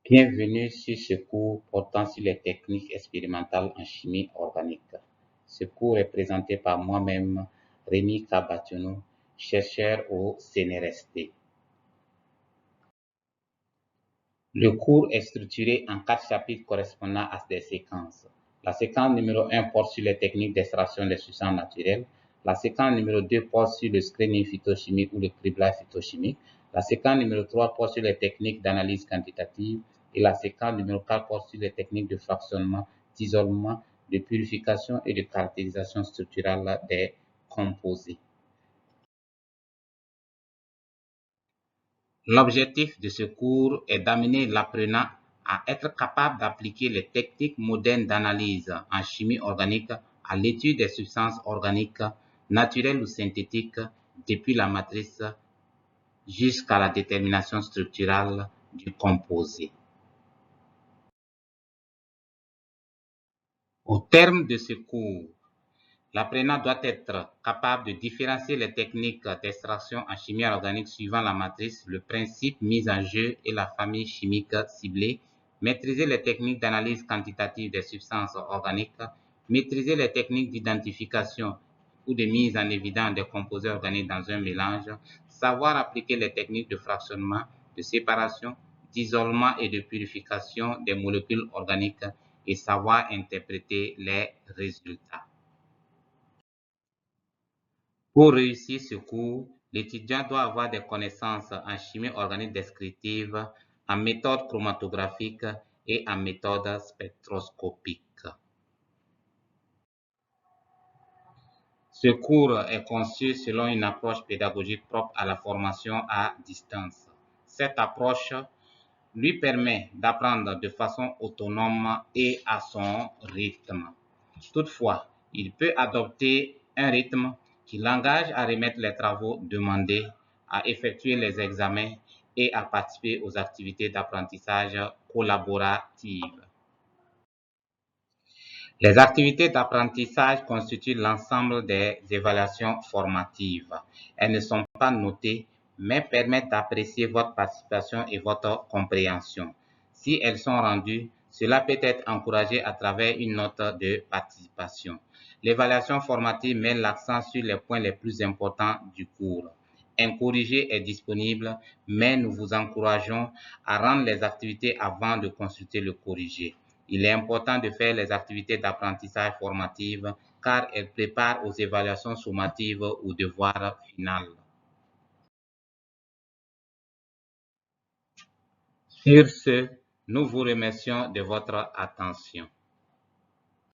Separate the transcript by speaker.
Speaker 1: Bienvenue sur ce cours portant sur les techniques expérimentales en chimie organique. Ce cours est présenté par moi-même, Rémi Kabatounou, chercheur au CNRST. Le cours est structuré en 4 chapitres correspondant à des séquences. La séquence numéro 1 porte sur les techniques d'extraction des substances naturelles. La séquence numéro 2 porte sur le screening phytochimique ou le criblage phytochimique. La séquence numéro 3 porte sur les techniques d'analyse quantitative. Et la séquence numéro 4 porte sur les techniques de fractionnement, d'isolement, de purification et de caractérisation structurale des composés. L'objectif de ce cours est d'amener l'apprenant à être capable d'appliquer les techniques modernes d'analyse en chimie organique à l'étude des substances organiques, naturelles ou synthétiques, depuis la matrice jusqu'à la détermination structurale du composé. Au terme de ce cours, l'apprenant doit être capable de différencier les techniques d'extraction en chimie organique suivant la matrice, le principe mis en jeu et la famille chimique ciblée, maîtriser les techniques d'analyse quantitative des substances organiques, maîtriser les techniques d'identification ou de mise en évidence des composés organiques dans un mélange, savoir appliquer les techniques de fractionnement, de séparation, d'isolement et de purification des molécules organiques et savoir interpréter les résultats. Pour réussir ce cours, l'étudiant doit avoir des connaissances en chimie organique descriptive, en méthode chromatographique et en méthode spectroscopique. Ce cours est conçu selon une approche pédagogique propre à la formation à distance. Cette approche lui permet d'apprendre de façon autonome et à son rythme. Toutefois, il peut adopter un rythme qui l'engage à remettre les travaux demandés, à effectuer les examens et à participer aux activités d'apprentissage collaboratives. Les activités d'apprentissage constituent l'ensemble des évaluations formatives. Elles ne sont pas notées, mais permettent d'apprécier votre participation et votre compréhension. Si elles sont rendues, cela peut être encouragé à travers une note de participation. L'évaluation formative met l'accent sur les points les plus importants du cours. Un corrigé est disponible, mais nous vous encourageons à rendre les activités avant de consulter le corrigé. Il est important de faire les activités d'apprentissage formatives car elles préparent aux évaluations sommatives ou devoirs finaux. Sur ce, nous vous remercions de votre attention.